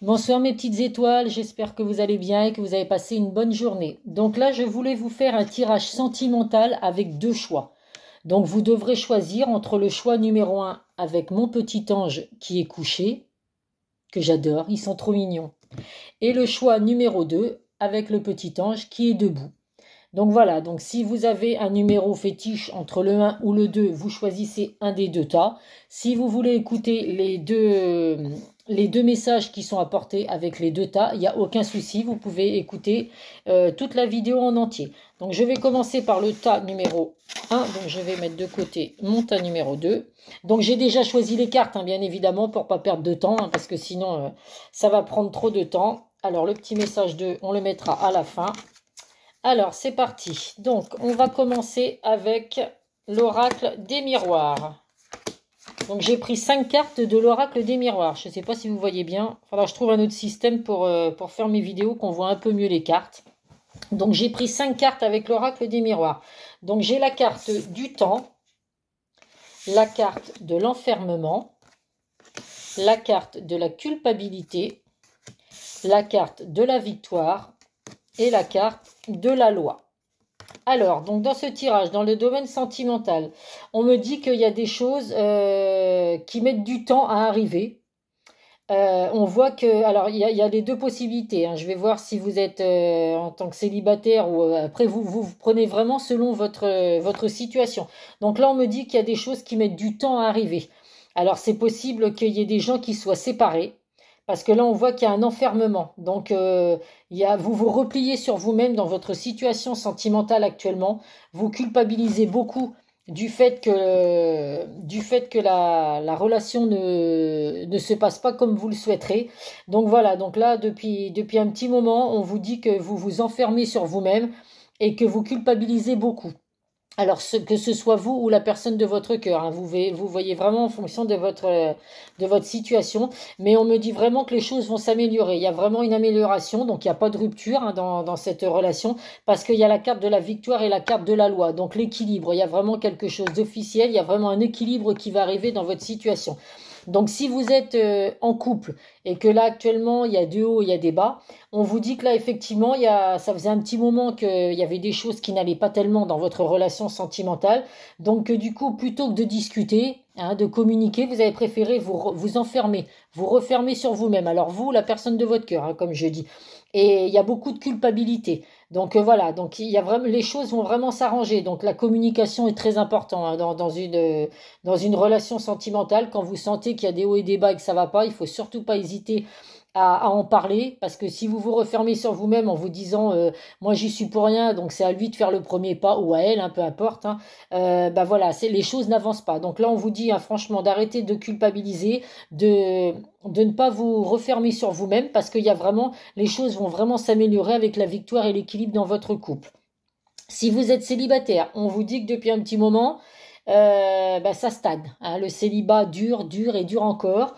Bonsoir mes petites étoiles, j'espère que vous allez bien et que vous avez passé une bonne journée. Donc là, je voulais vous faire un tirage sentimental avec deux choix. Donc vous devrez choisir entre le choix numéro un avec mon petit ange qui est couché, que j'adore, ils sont trop mignons, et le choix numéro 2 avec le petit ange qui est debout. Donc voilà, donc si vous avez un numéro fétiche entre le 1 ou le 2, vous choisissez un des deux tas. Si vous voulez écouter les deux messages qui sont apportés avec les deux tas, il n'y a aucun souci, vous pouvez écouter toute la vidéo en entier. Donc je vais commencer par le tas numéro 1, donc je vais mettre de côté mon tas numéro 2. Donc j'ai déjà choisi les cartes, bien évidemment, pour ne pas perdre de temps, parce que sinon ça va prendre trop de temps. Alors le petit message 2, on le mettra à la fin. Alors, c'est parti. Donc, on va commencer avec l'oracle des miroirs. Donc, j'ai pris 5 cartes de l'oracle des miroirs. Je ne sais pas si vous voyez bien. Il faudra que je trouve un autre système pour faire mes vidéos, qu'on voit un peu mieux les cartes. Donc, j'ai pris 5 cartes avec l'oracle des miroirs. Donc, j'ai la carte du temps, la carte de l'enfermement, la carte de la culpabilité, la carte de la victoire et la carte de la loi. Alors, donc dans ce tirage, dans le domaine sentimental, on me dit qu'il y a des choses qui mettent du temps à arriver. On voit que, alors il y a les deux possibilités. Je vais voir si vous êtes en tant que célibataire ou après vous prenez vraiment selon votre situation. Donc là, on me dit qu'il y a des choses qui mettent du temps à arriver. Alors c'est possible qu'il y ait des gens qui soient séparés. Parce que là, on voit qu'il y a un enfermement. Donc, vous vous repliez sur vous-même dans votre situation sentimentale actuellement. Vous culpabilisez beaucoup du fait que la relation ne se passe pas comme vous le souhaiterez. Donc voilà, donc là, depuis un petit moment, on vous dit que vous vous enfermez sur vous-même et que vous culpabilisez beaucoup. Alors, que ce soit vous ou la personne de votre cœur, vous voyez vraiment en fonction de votre situation, mais on me dit vraiment que les choses vont s'améliorer. Il y a vraiment une amélioration, donc il n'y a pas de rupture dans cette relation, parce qu'il y a la carte de la victoire et la carte de la loi, donc l'équilibre. Il y a vraiment quelque chose d'officiel, il y a vraiment un équilibre qui va arriver dans votre situation. Donc si vous êtes en couple et que là actuellement il y a des hauts, il y a des bas, on vous dit que là effectivement ça faisait un petit moment qu'il y avait des choses qui n'allaient pas tellement dans votre relation sentimentale. Donc du coup plutôt que de discuter, de communiquer, vous avez préféré vous enfermer, vous refermer sur vous-même. Alors vous, la personne de votre cœur, comme je dis. Et il y a beaucoup de culpabilité. Donc voilà, donc il y a vraiment, les choses vont vraiment s'arranger. Donc la communication est très importante dans une relation sentimentale. Quand vous sentez qu'il y a des hauts et des bas et que ça va pas, il faut surtout pas hésiter à en parler, parce que si vous vous refermez sur vous-même en vous disant moi j'y suis pour rien, donc c'est à lui de faire le premier pas ou à elle, peu importe, voilà, les choses n'avancent pas. Donc là on vous dit franchement d'arrêter de culpabiliser, de ne pas vous refermer sur vous-même, parce qu'il y a vraiment, les choses vont vraiment s'améliorer avec la victoire et l'équilibre dans votre couple. Si vous êtes célibataire, on vous dit que depuis un petit moment, ça stagne. Le célibat dure et dure encore.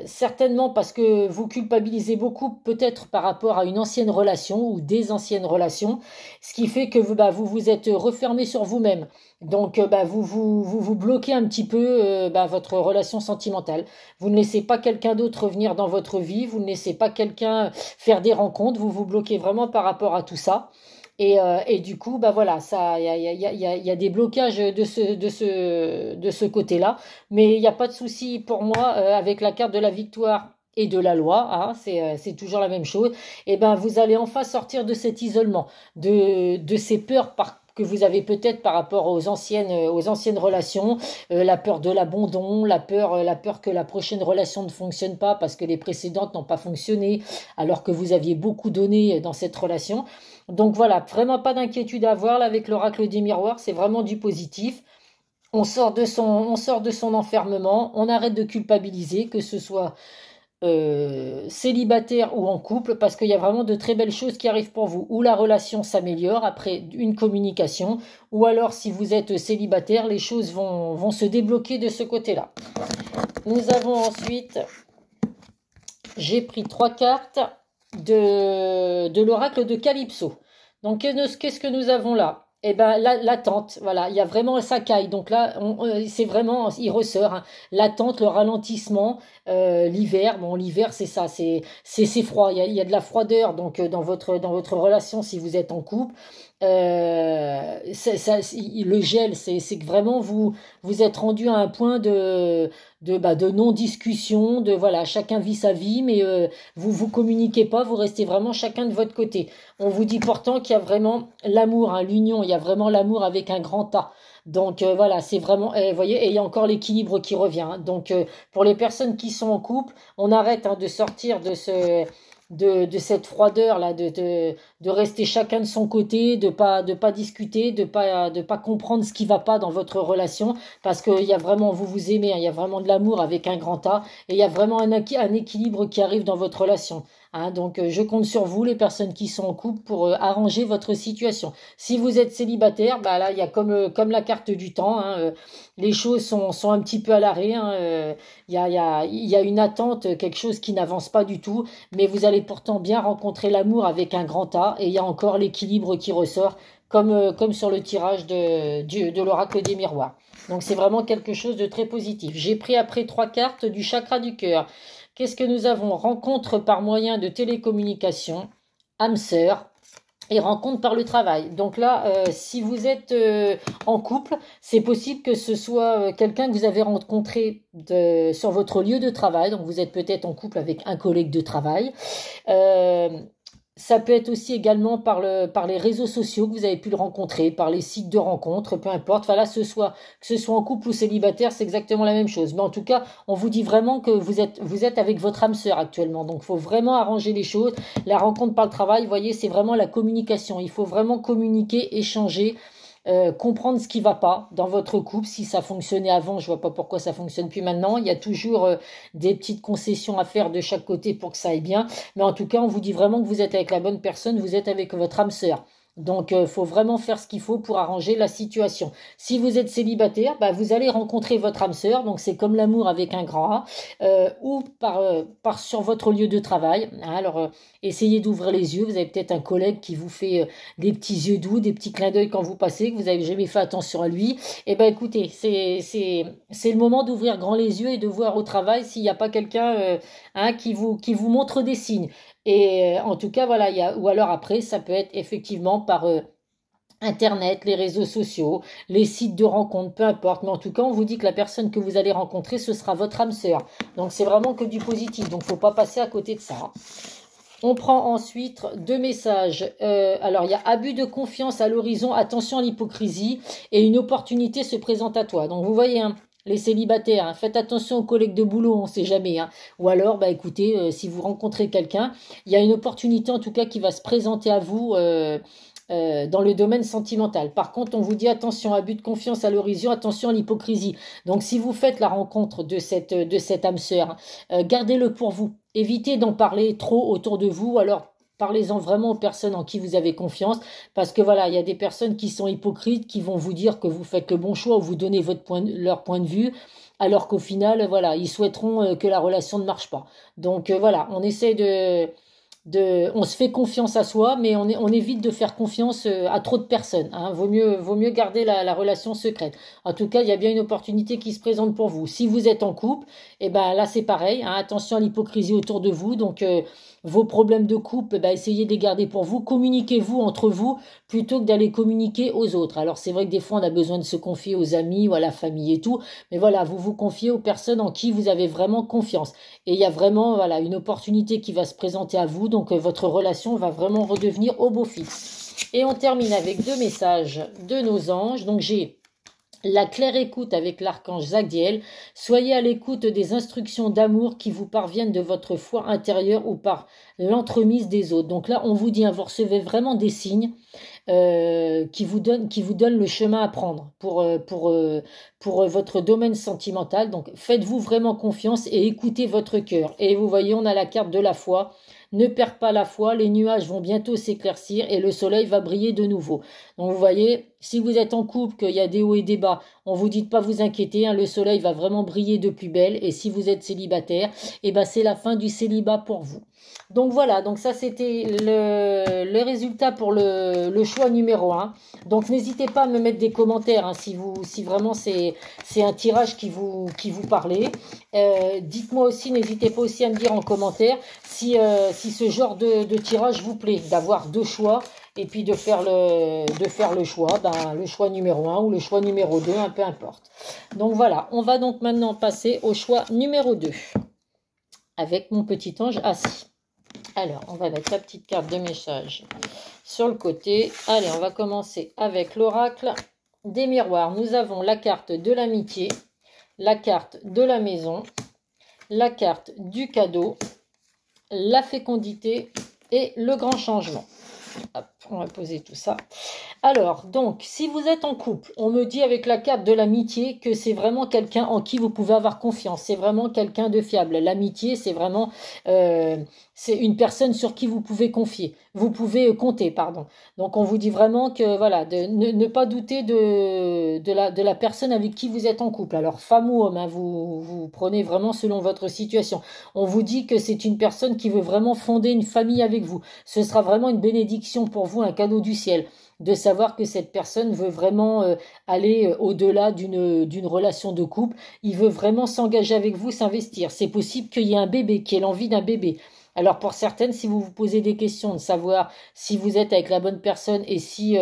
Certainement parce que vous culpabilisez beaucoup, peut-être par rapport à une ancienne relation ou des anciennes relations, ce qui fait que vous vous êtes refermé sur vous-même. Donc vous bloquez un petit peu votre relation sentimentale. Vous ne laissez pas quelqu'un d'autre revenir dans votre vie, vous ne laissez pas quelqu'un faire des rencontres, vous vous bloquez vraiment par rapport à tout ça. Et du coup, voilà, ça, il y a des blocages de ce côté-là, mais il n'y a pas de souci pour moi avec la carte de la victoire et de la loi, c'est toujours la même chose. Et vous allez enfin sortir de cet isolement, de ces peurs que vous avez peut-être par rapport aux anciennes relations, la peur de l'abandon, la peur que la prochaine relation ne fonctionne pas parce que les précédentes n'ont pas fonctionné, alors que vous aviez beaucoup donné dans cette relation. Donc voilà, vraiment pas d'inquiétude à avoir là, avec l'oracle des miroirs, c'est vraiment du positif. On sort de son enfermement, on arrête de culpabiliser, que ce soit célibataire ou en couple, parce qu'il y a vraiment de très belles choses qui arrivent pour vous, ou la relation s'améliore après une communication, ou alors si vous êtes célibataire, les choses vont se débloquer de ce côté-là. Nous avons ensuite, j'ai pris 3 cartes de l'oracle de Calypso. Donc qu'est-ce que nous avons là? Eh ben, l'attente, voilà, il y a vraiment ça caille. Donc là, c'est vraiment, il ressort, hein, l'attente, le ralentissement, l'hiver. Bon, l'hiver, c'est ça, c'est froid. Il y a de la froideur. Donc dans votre relation, si vous êtes en couple, le gel, c'est que vraiment vous êtes rendu à un point de non-discussion, de voilà, chacun vit sa vie, mais vous communiquez pas, vous restez vraiment chacun de votre côté. On vous dit pourtant qu'il y a vraiment l'amour, hein, l'union, il y a vraiment l'amour avec un grand A. Donc voilà, c'est vraiment, vous voyez, et il y a encore l'équilibre qui revient, hein. Donc pour les personnes qui sont en couple, on arrête, hein, de sortir de cette froideur là, de rester chacun de son côté, de pas discuter, de pas comprendre ce qui va pas dans votre relation, parce qu'il y a vraiment, vous vous aimez, hein, il y a vraiment de l'amour avec un grand A, et il y a vraiment un équilibre qui arrive dans votre relation. Hein. Donc je compte sur vous, les personnes qui sont en couple, pour arranger votre situation. Si vous êtes célibataire, bah là il y a comme la carte du temps, hein, les choses sont un petit peu à l'arrêt, hein, il y a une attente, quelque chose qui n'avance pas du tout, mais vous allez pourtant bien rencontrer l'amour avec un grand A, et il y a encore l'équilibre qui ressort, comme sur le tirage de l'oracle des miroirs. Donc c'est vraiment quelque chose de très positif. J'ai pris après 3 cartes du chakra du cœur. Qu'est-ce que nous avons? Rencontre par moyen de télécommunication, âme sœur, et rencontre par le travail. Donc là, si vous êtes en couple, c'est possible que ce soit quelqu'un que vous avez rencontré sur votre lieu de travail. Donc vous êtes peut-être en couple avec un collègue de travail. Euh, Ça peut être aussi également par les réseaux sociaux que vous avez pu le rencontrer, par les sites de rencontres, peu importe. Enfin là, que ce soit en couple ou célibataire, c'est exactement la même chose. Mais en tout cas, on vous dit vraiment que vous êtes avec votre âme sœur actuellement. Donc, il faut vraiment arranger les choses. La rencontre par le travail, vous voyez, c'est vraiment la communication. Il faut vraiment communiquer, échanger, comprendre ce qui va pas dans votre couple. Si ça fonctionnait avant, je vois pas pourquoi ça fonctionne plus maintenant. Il y a toujours des petites concessions à faire de chaque côté pour que ça aille bien. Mais en tout cas, on vous dit vraiment que vous êtes avec la bonne personne, vous êtes avec votre âme sœur. Donc, faut vraiment faire ce qu'il faut pour arranger la situation. Si vous êtes célibataire, bah, vous allez rencontrer votre âme sœur. Donc, c'est comme l'amour avec un grand A, ou par sur votre lieu de travail. Hein. Alors, essayez d'ouvrir les yeux. Vous avez peut-être un collègue qui vous fait des petits yeux doux, des petits clins d'œil quand vous passez, que vous avez jamais fait attention à lui. Eh ben, écoutez, c'est le moment d'ouvrir grand les yeux et de voir au travail s'il n'y a pas quelqu'un, hein, qui vous montre des signes. Et en tout cas, voilà, ou alors après, ça peut être effectivement par Internet, les réseaux sociaux, les sites de rencontres, peu importe. Mais en tout cas, on vous dit que la personne que vous allez rencontrer, ce sera votre âme sœur. Donc, c'est vraiment que du positif. Donc, faut pas passer à côté de ça. Hein. On prend ensuite 2 messages. Alors, il y a abus de confiance à l'horizon, attention à l'hypocrisie, et une opportunité se présente à toi. Donc, vous voyez, hein, les célibataires, hein, faites attention aux collègues de boulot, on ne sait jamais. Hein. Ou alors, bah écoutez, si vous rencontrez quelqu'un, il y a une opportunité en tout cas qui va se présenter à vous. Dans le domaine sentimental. Par contre, on vous dit attention, abus de confiance à l'horizon, attention à l'hypocrisie. Donc, si vous faites la rencontre de cette âme sœur, gardez-le pour vous. Évitez d'en parler trop autour de vous, alors parlez-en vraiment aux personnes en qui vous avez confiance, parce que voilà, il y a des personnes qui sont hypocrites, qui vont vous dire que vous faites le bon choix ou vous donnez leur point de vue, alors qu'au final, voilà, ils souhaiteront que la relation ne marche pas. Donc voilà, on essaie on se fait confiance à soi, mais on évite de faire confiance à trop de personnes. Hein. Vaut mieux garder la relation secrète. En tout cas, il y a bien une opportunité qui se présente pour vous. Si vous êtes en couple, et ben là c'est pareil. Hein. Attention à l'hypocrisie autour de vous. Donc vos problèmes de couple, ben, essayez de les garder pour vous. Communiquez-vous entre vous plutôt que d'aller communiquer aux autres. Alors c'est vrai que des fois on a besoin de se confier aux amis ou à la famille et tout, mais voilà, vous vous confiez aux personnes en qui vous avez vraiment confiance. Et il y a vraiment voilà une opportunité qui va se présenter à vous, donc votre relation va vraiment redevenir au beau fixe. Et on termine avec 2 messages de nos anges. Donc j'ai la claire écoute avec l'archange Zadkiel. Soyez à l'écoute des instructions d'amour qui vous parviennent de votre foi intérieure ou par l'entremise des autres. Donc là, on vous dit, hein, vous recevez vraiment des signes qui vous donnent le chemin à prendre pour votre domaine sentimental. Donc faites-vous vraiment confiance et écoutez votre cœur. Et vous voyez, on a la carte de la foi. ne perds pas la foi, les nuages vont bientôt s'éclaircir et le soleil va briller de nouveau. Donc vous voyez, si vous êtes en couple, qu'il y a des hauts et des bas, on vous dit de pas vous inquiéter, hein, le soleil va vraiment briller de plus belle. Et si vous êtes célibataire, eh ben c'est la fin du célibat pour vous. Donc voilà, donc ça c'était le résultat pour le choix numéro 1. Donc n'hésitez pas à me mettre des commentaires hein, si vraiment c'est un tirage qui vous parlait. Dites-moi aussi, n'hésitez pas aussi à me dire en commentaire si ce genre de tirage vous plaît, d'avoir deux choix et puis de faire le choix, le choix numéro 1 ou le choix numéro 2, peu importe. Donc voilà, on va donc maintenant passer au choix numéro 2 avec mon petit ange assis. Alors, on va mettre la petite carte de message sur le côté. Allez, on va commencer avec l'oracle des miroirs. Nous avons la carte de l'amitié, la carte de la maison, la carte du cadeau, la fécondité et le grand changement. Hop, on va poser tout ça. Alors, donc, si vous êtes en couple, on me dit avec la carte de l'amitié que c'est vraiment quelqu'un en qui vous pouvez avoir confiance. C'est vraiment quelqu'un de fiable. L'amitié, c'est vraiment c'est une personne sur qui vous pouvez confier. Vous pouvez compter, pardon. Donc, on vous dit vraiment que, voilà, de ne pas douter de la personne avec qui vous êtes en couple. Alors, femme ou homme, hein, vous prenez vraiment selon votre situation. On vous dit que c'est une personne qui veut vraiment fonder une famille avec vous. Ce sera vraiment une bénédiction pour vous, un cadeau du ciel, de savoir que cette personne veut vraiment aller au-delà d'une relation de couple. Il veut vraiment s'engager avec vous, s'investir. C'est possible qu'il y ait un bébé, qu'il ait l'envie d'un bébé. Alors pour certaines, si vous vous posez des questions de savoir si vous êtes avec la bonne personne et si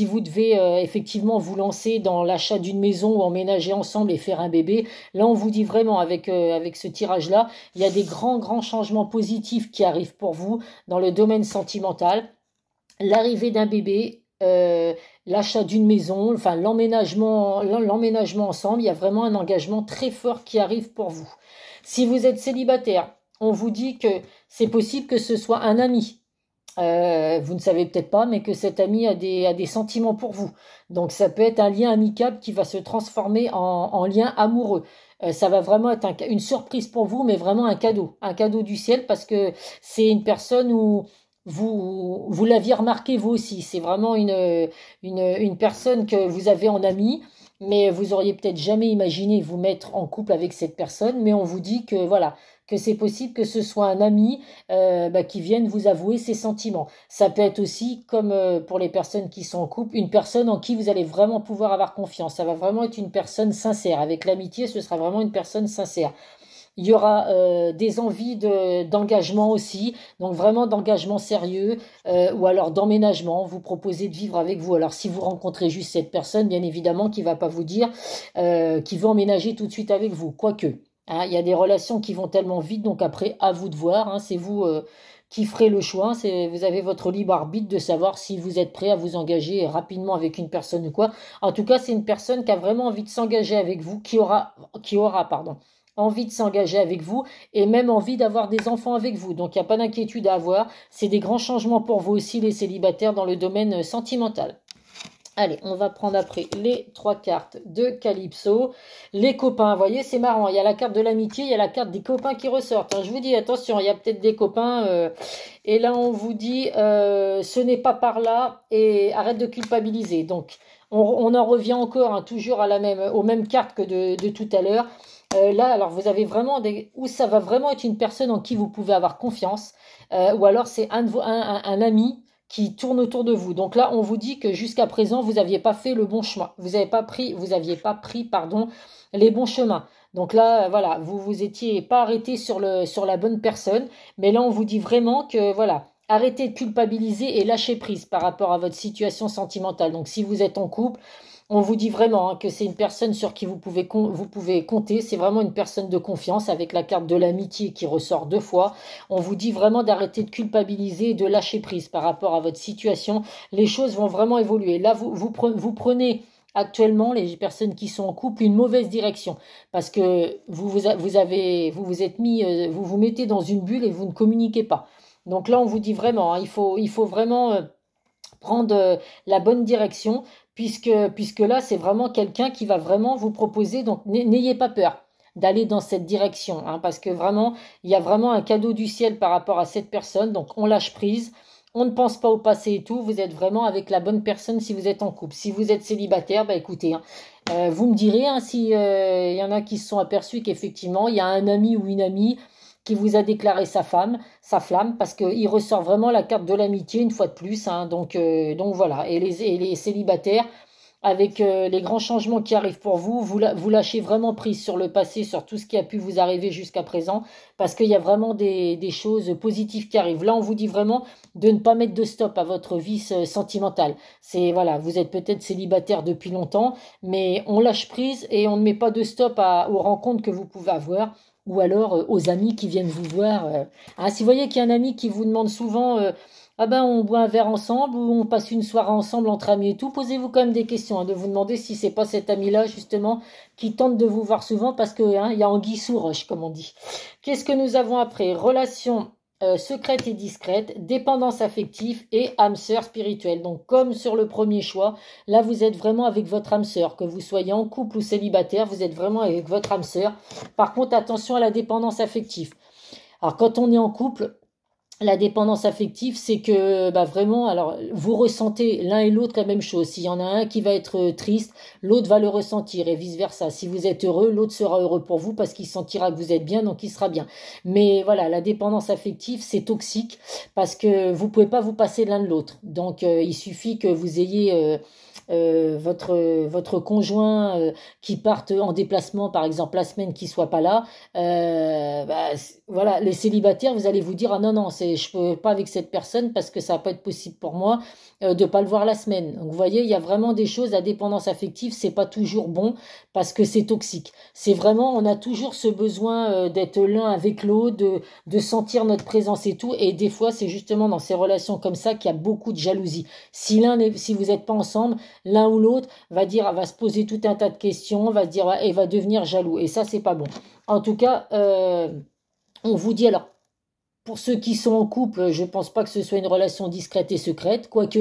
vous devez effectivement vous lancer dans l'achat d'une maison ou emménager ensemble et faire un bébé, là on vous dit vraiment avec ce tirage-là, il y a des grands changements positifs qui arrivent pour vous dans le domaine sentimental. L'arrivée d'un bébé, l'achat d'une maison, enfin l'emménagement ensemble, il y a vraiment un engagement très fort qui arrive pour vous. Si vous êtes célibataire, on vous dit que c'est possible que ce soit un ami. Vous ne savez peut-être pas, mais que cet ami a des sentiments pour vous. Donc ça peut être un lien amicable qui va se transformer en lien amoureux. Ça va vraiment être une surprise pour vous, mais vraiment un cadeau du ciel, parce que c'est une personne où vous l'aviez remarqué vous aussi. C'est vraiment une personne que vous avez en ami, mais vous auriez peut-être jamais imaginé vous mettre en couple avec cette personne. Mais on vous dit que voilà, que c'est possible que ce soit un ami qui vienne vous avouer ses sentiments. Ça peut être aussi, comme pour les personnes qui sont en couple, une personne en qui vous allez vraiment pouvoir avoir confiance. Ça va vraiment être une personne sincère. Avec l'amitié, ce sera vraiment une personne sincère. Il y aura des envies d'engagement aussi, donc vraiment d'engagement sérieux ou alors d'emménagement. Vous proposez de vivre avec vous. Alors si vous rencontrez juste cette personne, bien évidemment, qui ne va pas vous dire qu'il veut emménager tout de suite avec vous, quoique. Hein, il y a des relations qui vont tellement vite, donc après, à vous de voir. Hein, c'est vous qui ferez le choix. Vous avez votre libre arbitre de savoir si vous êtes prêt à vous engager rapidement avec une personne ou quoi. En tout cas, c'est une personne qui a vraiment envie de s'engager avec vous, qui aura envie de s'engager avec vous et même envie d'avoir des enfants avec vous. Donc, il n'y a pas d'inquiétude à avoir. C'est des grands changements pour vous aussi, les célibataires, dans le domaine sentimental. Allez, on va prendre après les 3 cartes de Calypso. Les copains, vous voyez, c'est marrant. Il y a la carte de l'amitié, il y a la carte des copains qui ressortent. Je vous dis, attention, il y a peut-être des copains. Et là, on vous dit, ce n'est pas par là et arrête de culpabiliser. Donc, on en revient encore toujours aux mêmes cartes que de tout à l'heure. Là, alors vous avez vraiment où ça va vraiment être une personne en qui vous pouvez avoir confiance, ou alors c'est un ami qui tourne autour de vous. Donc là, on vous dit que jusqu'à présent, vous n'aviez pas fait le bon chemin. Vous n'aviez pas pris, pardon, les bons chemins. Donc là, voilà, vous étiez pas arrêté sur la bonne personne. Mais là, on vous dit vraiment que, voilà, arrêtez de culpabiliser et lâchez prise par rapport à votre situation sentimentale. Donc si vous êtes en couple, on vous dit vraiment que c'est une personne sur qui vous pouvez compter. C'est vraiment une personne de confiance avec la carte de l'amitié qui ressort 2 fois. On vous dit vraiment d'arrêter de culpabiliser et de lâcher prise par rapport à votre situation. Les choses vont vraiment évoluer. Là, vous prenez actuellement, les personnes qui sont en couple, une mauvaise direction. Parce que vous vous mettez dans une bulle et vous ne communiquez pas. Donc là, on vous dit vraiment, il faut vraiment prendre la bonne direction. Puisque là, c'est vraiment quelqu'un qui va vraiment vous proposer, donc n'ayez pas peur d'aller dans cette direction, hein, parce que vraiment, il y a vraiment un cadeau du ciel par rapport à cette personne. Donc, on lâche prise. On ne pense pas au passé et tout. Vous êtes vraiment avec la bonne personne si vous êtes en couple. Si vous êtes célibataire, bah écoutez, hein, vous me direz hein, si il y en a qui se sont aperçus qu'effectivement, il y a un ami ou une amie qui vous a déclaré sa flamme, parce qu'il ressort vraiment la carte de l'amitié une fois de plus, hein. Donc voilà. Et les célibataires, avec les grands changements qui arrivent pour vous, vous lâchez vraiment prise sur le passé, sur tout ce qui a pu vous arriver jusqu'à présent, parce qu'il y a vraiment des choses positives qui arrivent. Là, on vous dit vraiment de ne pas mettre de stop à votre vie sentimentale. C'est voilà, vous êtes peut-être célibataire depuis longtemps, mais on lâche prise et on ne met pas de stop aux rencontres que vous pouvez avoir, ou alors aux amis qui viennent vous voir. Ah, si vous voyez qu'il y a un ami qui vous demande souvent ah ben on boit un verre ensemble ou on passe une soirée ensemble entre amis et tout, posez-vous quand même des questions, hein, de vous demander si c'est pas cet ami-là justement qui tente de vous voir souvent, parce que hein, il y a anguille sous roche comme on dit. Qu'est-ce que nous avons après? Relation secrète et discrète, dépendance affective et âme sœur spirituelle. Donc comme sur le premier choix, là vous êtes vraiment avec votre âme sœur, que vous soyez en couple ou célibataire, vous êtes vraiment avec votre âme sœur. Par contre, attention à la dépendance affective. Alors quand on est en couple, la dépendance affective, c'est que bah vraiment, alors vous ressentez l'un et l'autre la même chose. S'il y en a un qui va être triste, l'autre va le ressentir et vice-versa. Si vous êtes heureux, l'autre sera heureux pour vous parce qu'il sentira que vous êtes bien, donc il sera bien. Mais voilà, la dépendance affective, c'est toxique parce que vous pouvez pas vous passer l'un de l'autre. Donc il suffit que vous ayez votre conjoint qui parte en déplacement, par exemple la semaine, qui soit pas là, voilà, les célibataires, vous allez vous dire ah non non, je peux pas avec cette personne parce que ça va pas être possible pour moi de pas le voir la semaine. Donc vous voyez, il y a vraiment des choses, la dépendance affective, c'est pas toujours bon parce que c'est toxique. C'est vraiment, on a toujours ce besoin d'être l'un avec l'autre, de sentir notre présence et tout. Et des fois, c'est justement dans ces relations comme ça qu'il y a beaucoup de jalousie. Si vous n'êtes pas ensemble, l'un ou l'autre va se poser tout un tas de questions, va se dire et va devenir jaloux. Et ça, c'est pas bon. En tout cas, on vous dit alors. Pour ceux qui sont en couple, je pense pas que ce soit une relation discrète et secrète, quoique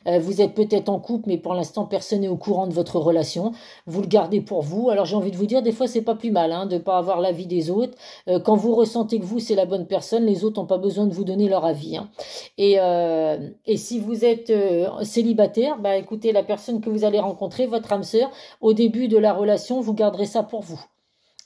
vous êtes peut-être en couple, mais pour l'instant personne n'est au courant de votre relation. Vous le gardez pour vous. Alors j'ai envie de vous dire, des fois c'est pas plus mal hein, de pas avoir l'avis des autres. Quand vous ressentez que vous c'est la bonne personne, les autres n'ont pas besoin de vous donner leur avis, hein. Et si vous êtes célibataire, bah écoutez, la personne que vous allez rencontrer, votre âme sœur, au début de la relation, vous garderez ça pour vous.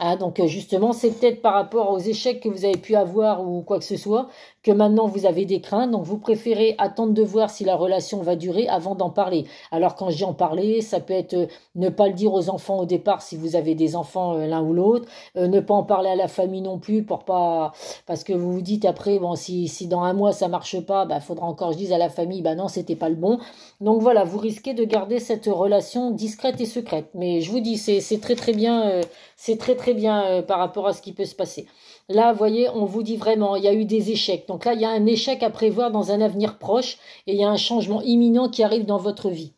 Ah, donc justement, c'est peut-être par rapport aux échecs que vous avez pu avoir ou quoi que ce soit, que maintenant vous avez des craintes, donc vous préférez attendre de voir si la relation va durer avant d'en parler. Alors quand je dis en parler, ça peut être ne pas le dire aux enfants au départ si vous avez des enfants l'un ou l'autre, ne pas en parler à la famille non plus pour pas, parce que vous vous dites après, bon, si dans un mois ça marche pas, bah faudra encore que je dise à la famille, bah non, c'était pas le bon. Donc voilà, vous risquez de garder cette relation discrète et secrète. Mais je vous dis, c'est très très bien. C'est très très bien par rapport à ce qui peut se passer. Là, vous voyez, on vous dit vraiment, il y a eu des échecs. Donc là, il y a un échec à prévoir dans un avenir proche et il y a un changement imminent qui arrive dans votre vie.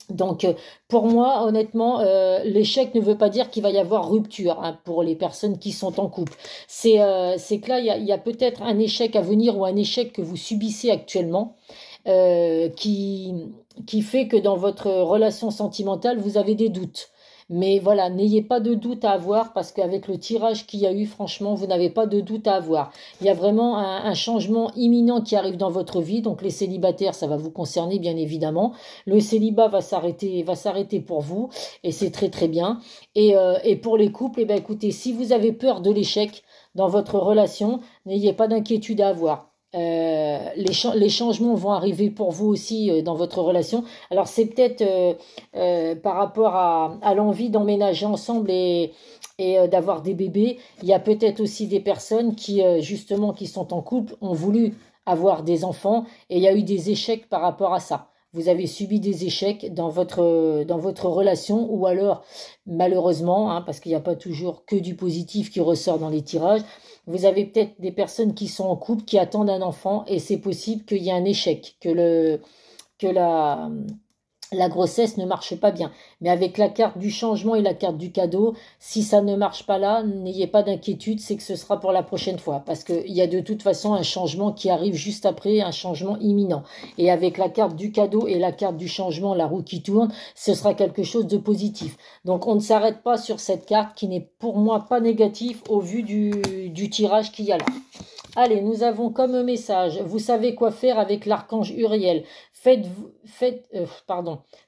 Donc, pour moi, honnêtement, l'échec ne veut pas dire qu'il va y avoir rupture hein, pour les personnes qui sont en couple. C'est que là, il y a peut-être un échec à venir ou un échec que vous subissez actuellement qui fait que dans votre relation sentimentale, vous avez des doutes. Mais voilà, n'ayez pas de doute à avoir parce qu'avec le tirage qu'il y a eu, franchement, vous n'avez pas de doute à avoir. Il y a vraiment un changement imminent qui arrive dans votre vie. Donc les célibataires, ça va vous concerner bien évidemment. Le célibat va s'arrêter pour vous et c'est très très bien. Et pour les couples, eh ben, écoutez, si vous avez peur de l'échec dans votre relation, n'ayez pas d'inquiétude à avoir. Les changements vont arriver pour vous aussi dans votre relation. Alors c'est peut-être par rapport à l'envie d'emménager ensemble et d'avoir des bébés. Il y a peut-être aussi des personnes qui justement qui sont en couple ont voulu avoir des enfants et il y a eu des échecs par rapport à ça. Vous avez subi des échecs dans votre relation ou alors malheureusement, hein, parce qu'il n'y a pas toujours que du positif qui ressort dans les tirages, vous avez peut-être des personnes qui sont en couple, qui attendent un enfant et c'est possible qu'il y ait un échec, que la grossesse ne marche pas bien. Mais avec la carte du changement et la carte du cadeau, si ça ne marche pas là, n'ayez pas d'inquiétude, c'est que ce sera pour la prochaine fois. Parce qu'il y a de toute façon un changement qui arrive juste après, un changement imminent. Et avec la carte du cadeau et la carte du changement, la roue qui tourne, ce sera quelque chose de positif. Donc on ne s'arrête pas sur cette carte qui n'est pour moi pas négative au vu du tirage qu'il y a là. Allez, nous avons comme message, vous savez quoi faire avec l'archange Uriel.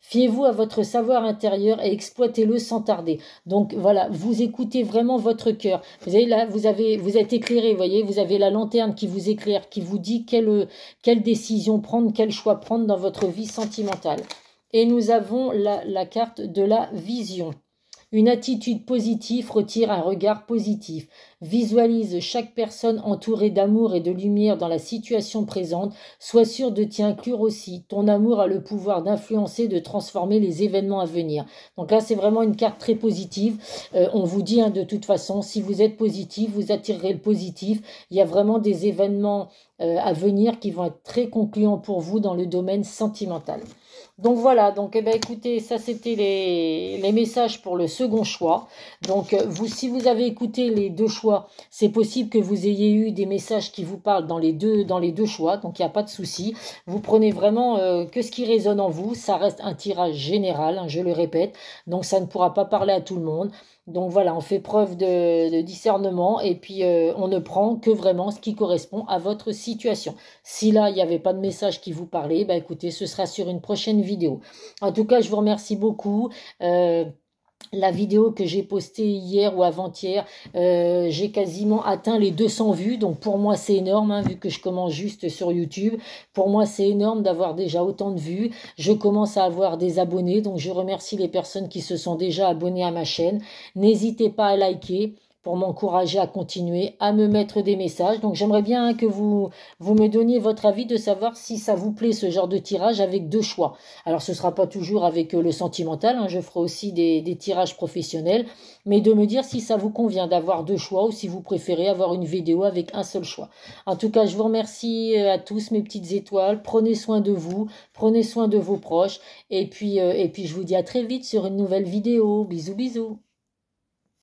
Fiez-vous à votre savoir intérieur et exploitez-le sans tarder. Donc voilà, vous écoutez vraiment votre cœur. Vous avez là, vous êtes éclairé, vous voyez, vous avez la lanterne qui vous éclaire, qui vous dit quelle décision prendre, quel choix prendre dans votre vie sentimentale. Et nous avons la carte de la vision. Une attitude positive retire un regard positif. Visualise chaque personne entourée d'amour et de lumière dans la situation présente. Sois sûr de t'y inclure aussi. Ton amour a le pouvoir d'influencer, de transformer les événements à venir. Donc là, c'est vraiment une carte très positive. On vous dit de toute façon, si vous êtes positif, vous attirerez le positif. Il y a vraiment des événements à venir qui vont être très concluants pour vous dans le domaine sentimental. Donc voilà, donc écoutez, ça c'était les messages pour le second choix. Donc si vous avez écouté les deux choix, c'est possible que vous ayez eu des messages qui vous parlent dans les deux choix, donc il n'y a pas de souci. Vous prenez vraiment que ce qui résonne en vous, ça reste un tirage général, je le répète, donc ça ne pourra pas parler à tout le monde. Donc voilà, on fait preuve de discernement et puis on ne prend que vraiment ce qui correspond à votre situation. Si là, il n'y avait pas de message qui vous parlait, écoutez, ce sera sur une prochaine vidéo. En tout cas, je vous remercie beaucoup. La vidéo que j'ai postée hier ou avant-hier, j'ai quasiment atteint les 200 vues. Donc pour moi, c'est énorme, vu que je commence juste sur YouTube. Pour moi, c'est énorme d'avoir déjà autant de vues. Je commence à avoir des abonnés. Donc je remercie les personnes qui se sont déjà abonnées à ma chaîne. N'hésitez pas à liker pour m'encourager à continuer, à me mettre des messages. Donc j'aimerais bien que vous me donniez votre avis de savoir si ça vous plaît ce genre de tirage avec deux choix. Alors ce ne sera pas toujours avec le sentimental, je ferai aussi des tirages professionnels, mais de me dire si ça vous convient d'avoir deux choix ou si vous préférez avoir une vidéo avec un seul choix. En tout cas, je vous remercie à tous mes petites étoiles, prenez soin de vous, prenez soin de vos proches, et puis je vous dis à très vite sur une nouvelle vidéo. Bisous bisous.